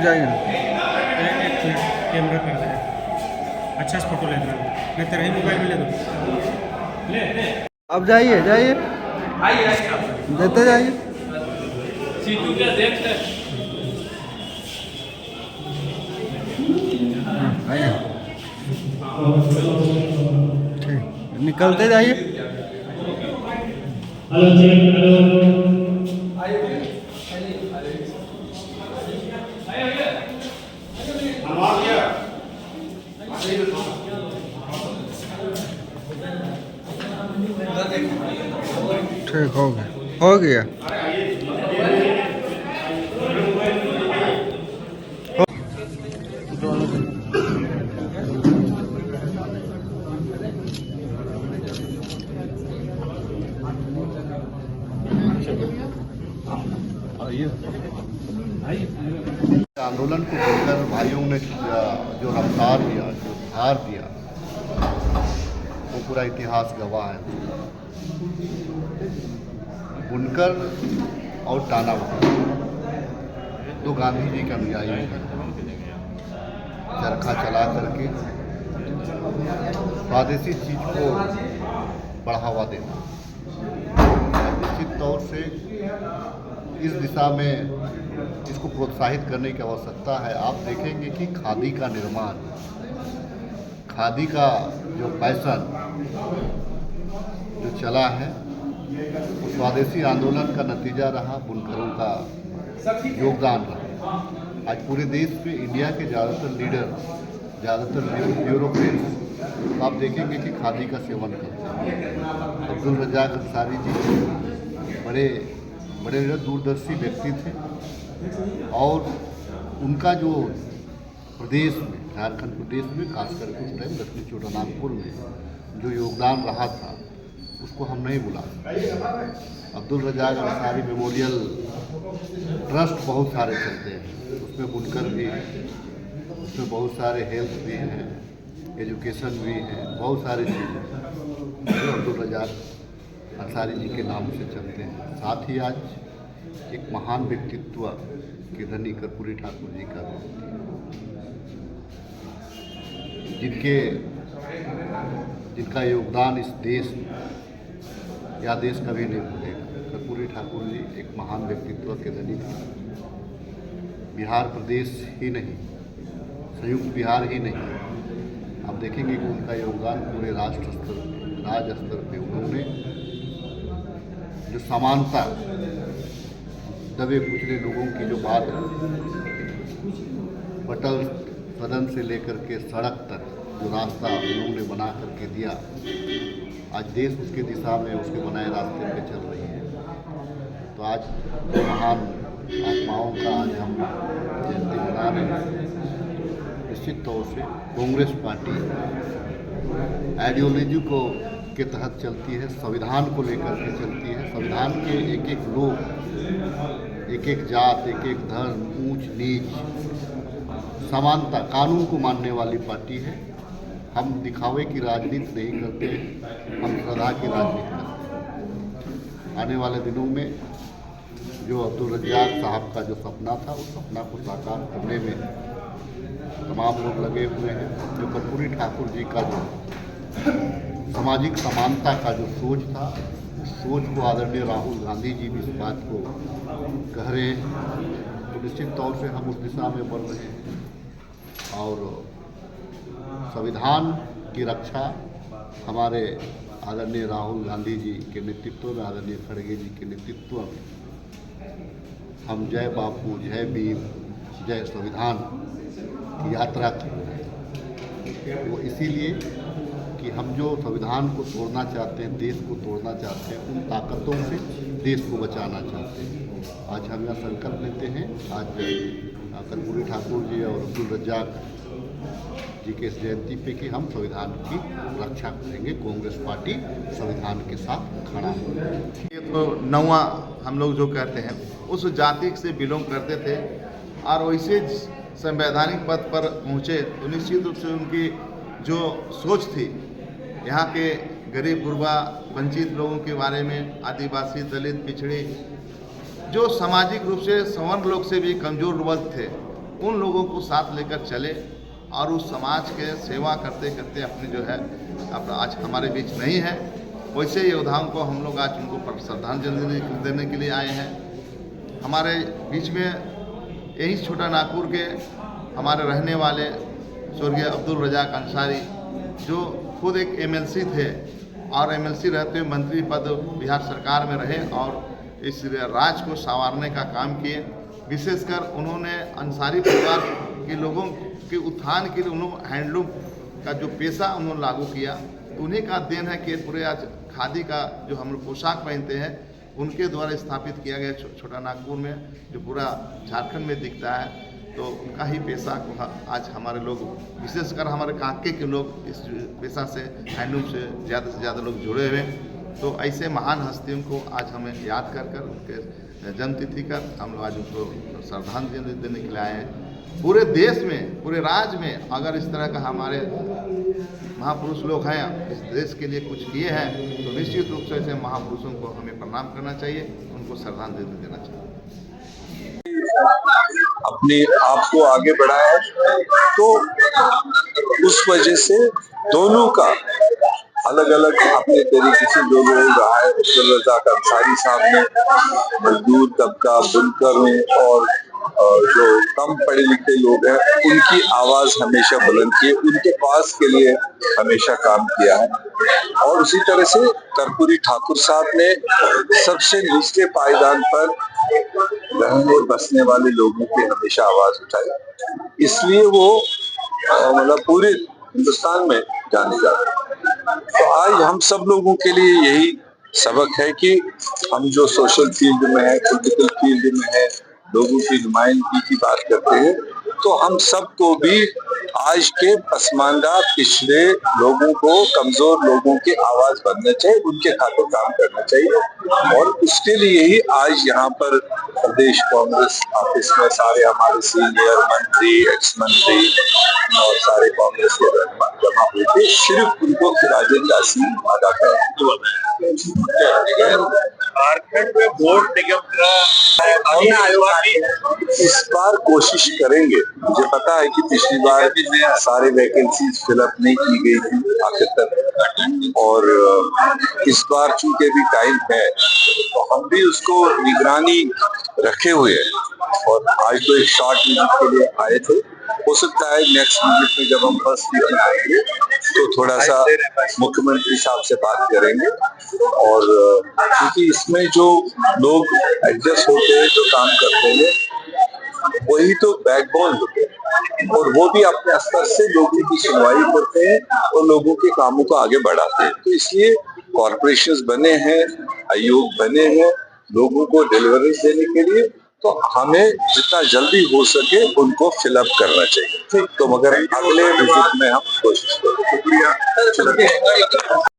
रुक जाइए। कैमरा कर दे, अच्छा से फोटो लेना, मैं तेरा ही मोबाइल में ले दूँ। ले अब जाइए जाइए, देते जाइए। सीटू क्या देख ले। आइए, ठीक, निकलते जाइए। हेलो चेक, हेलो ठीक हो गया, हो गया। आंदोलन को लेकर भाइयों ने जो रफ्तार दिया, जो धार दिया, वो पूरा इतिहास गवाह है। बुनकर और टानावाना दो गांधी जी के अनुयायी हैं। चरखा चला करके स्वदेशी चीज को बढ़ावा देना, निश्चित तौर से इस दिशा में इसको प्रोत्साहित करने की आवश्यकता है। आप देखेंगे कि खादी का निर्माण, खादी का जो फैशन जो चला है, वो स्वदेशी आंदोलन का नतीजा रहा, बुनकरों का योगदान रहा। आज पूरे देश में इंडिया के ज़्यादातर लीडर, ज़्यादातर यूरोपियंस, तो आप देखेंगे कि खादी का सेवन करते हैं। अब्दुल रज़ाक अंसारी जी बड़े बड़े दूरदर्शी व्यक्ति थे, और उनका जो प्रदेश में, झारखंड प्रदेश में, खास करके उस टाइम दक्षिणी छोटानागपुर में जो योगदान रहा था, उसको हम नहीं भुला सकते। अब्दुल रज़ाक अंसारी मेमोरियल ट्रस्ट बहुत सारे चलते हैं, उसमें बुनकर भी है, उसमें बहुत सारे हेल्थ भी हैं, एजुकेशन भी है, बहुत सारी चीज़ें जो अब्दुल रज़ाक अंसारी जी के नाम से चलते हैं। साथ ही आज एक महान व्यक्तित्व के धनी कर्पूरी ठाकुर जी का जिनका योगदान इस देश में या देश कभी नहीं भूलेगा। कर्पूरी ठाकुर जी एक महान व्यक्तित्व के धनी थे। बिहार प्रदेश ही नहीं, संयुक्त बिहार ही नहीं, आप देखेंगे कि उनका योगदान पूरे राष्ट्र स्तर पे, राज्य स्तर पे उन्होंने जो समानता, दबे कुचले लोगों की जो बात है, पटल सदन से लेकर के सड़क तक जो रास्ता उन्होंने बना करके दिया, आज देश उसके दिशा में, उसके बनाए रास्ते पे चल रही है। तो आज महान आत्माओं का आज हम जयंती मना रहे हैं। निश्चित तौर से कांग्रेस पार्टी आइडियोलॉजी को के तहत चलती है, संविधान को लेकर के चलती है। संविधान के एक एक लोग, एक एक जात, एक एक धर्म, ऊंच नीच, समानता, कानून को मानने वाली पार्टी है। हम दिखावे की राजनीति नहीं करते, हम श्रद्धा की राजनीति करते हैं। आने वाले दिनों में जो अब्दुल रज़ाक साहब का जो सपना था, उस सपना को साकार करने में तमाम लोग लगे हुए हैं। जो कर्पूरी ठाकुर जी का जो सामाजिक समानता का जो सोच था, उस सोच को आदरणीय राहुल गांधी जी भी इस बात को कह रहे हैं। तो निश्चित तौर से हम उस दिशा में बढ़ रहे हैं, और संविधान की रक्षा हमारे आदरणीय राहुल गांधी जी के नेतृत्व में, आदरणीय खड़गे जी के नेतृत्व में हम जय बापू, जय भीम, जय संविधान की यात्रा की है। वो इसीलिए कि हम जो संविधान को तोड़ना चाहते हैं, देश को तोड़ना चाहते हैं, उन ताकतों से देश को बचाना चाहते हैं। आज हम यह संकल्प लेते हैं, आज कर्पूरी ठाकुर जी और अब्दुल रज़ाक जी के इस जयंती पे, कि हम संविधान की रक्षा करेंगे। कांग्रेस पार्टी संविधान के साथ खड़ा है। ये तो नौवां हम लोग जो कहते हैं, उस जाति से बिलोंग करते थे और वैसे संवैधानिक पद पर पहुँचे, तो निश्चित रूप से उनकी जो सोच थी, यहाँ के गरीब गुरबा वंचित लोगों के बारे में, आदिवासी, दलित, पिछड़े, जो सामाजिक रूप से सवर्ण लोग से भी कमज़ोर वर्ग थे, उन लोगों को साथ लेकर चले और उस समाज के सेवा करते करते अपने जो है अब आज हमारे बीच नहीं है, वैसे योद्धाओं को हम लोग आज उनको श्रद्धांजलि देने के लिए आए हैं। हमारे बीच में यही छोटा नागपुर के हमारे रहने वाले स्वर्गीय अब्दुल रज़ाक अंसारी, जो खुद एक एमएलसी थे और एमएलसी रहते हुए मंत्री पद बिहार सरकार में रहे और इस राज्य को संवारने का काम किए। विशेषकर उन्होंने अंसारी परिवार के लोगों के उत्थान के लिए उन्होंने हैंडलूम का जो पेशा उन्होंने लागू किया, उन्हीं का देन है कि पूरे आज खादी का जो हम लोग पोशाक पहनते हैं उनके द्वारा स्थापित किया गया छोटा नागपुर में, जो पूरा झारखंड में दिखता है, तो उनका ही पेशा को आज हमारे लोग, विशेषकर हमारे कांके के लोग इस पेशा से हैंडलूम से ज़्यादा लोग जुड़े हुए हैं। तो ऐसे महान हस्तियों को आज हमें याद कर उनके जन्मतिथि कर हम लोग आज उनको श्रद्धांजलि देने के लिए आए हैं। पूरे देश में, पूरे राज्य में अगर इस तरह का हमारे महापुरुष लोग हैं, इस देश के लिए कुछ किए हैं, तो निश्चित रूप से ऐसे महापुरुषों को हमें प्रणाम करना चाहिए, उनको श्रद्धांजलि देना चाहिए। अपने आप को आगे बढ़ाया, तो उस वजह से दोनों का अलग अलग अपने तरीके से जो लोग रहा है। अब्दुल रज़ाक अंसारी साहब ने मजदूर तबका, बुनकर में और जो कम पढ़े लिखे लोग हैं उनकी आवाज हमेशा बुलंद की, उनके पास के लिए हमेशा काम किया है। और उसी तरह से कर्पूरी ठाकुर साहब ने सबसे निचले पायदान पर रहने बसने वाले लोगों की हमेशा आवाज उठाई, इसलिए वो मतलब पूरे हिंदुस्तान में जाने जाते हैं। तो आज हम सब लोगों के लिए यही सबक है कि हम जो सोशल फील्ड में है, पॉलिटिकल फील्ड में है, लोगों की नुमाइंदगी की बात करते हैं, तो हम सबको भी आज के पसमानदा पिछड़े लोगों को, कमजोर लोगों की आवाज बनना चाहिए, उनके खातिर काम करना चाहिए। और उसके लिए ही आज यहाँ पर प्रदेश कांग्रेस ऑफिस में सारे हमारे सीनियर मंत्री, एक्स मंत्री और सारे कांग्रेस के जमा हुए थे, सिर्फ उनको खिराज ताज़ीम अदा करें। झारखंड में वोट निगम इस बार कोशिश करेंगे। मुझे पता है कि पिछली बार सारे वैकेंसीज फिलअप नहीं की गई थी आखिर तक, और इस बार चूंकि भी टाइम है तो हम भी उसको निगरानी रखे हुए हैं। और आज तो एक शॉर्ट विजिट के लिए आए थे, हो सकता है नेक्स्ट विजिट में जब हम फर्स्ट वीक में आएंगे तो थोड़ा सा मुख्यमंत्री साहब से बात करेंगे। और क्योंकि इसमें जो लोग एडजस्ट होते हैं, जो काम करते हैं, वही तो बैकबोन होते हैं, और वो भी अपने स्तर से लोगों की सुनवाई करते हैं और लोगों के कामों को आगे बढ़ाते हैं। तो इसलिए कॉर्पोरेशंस बने हैं, आयोग बने हैं लोगों को डिलीवरी देने के लिए, तो हमें जितना जल्दी हो सके उनको फिलअप करना चाहिए। तो मगर अगले विजिट में हम कोशिश करेंगे। शुक्रिया।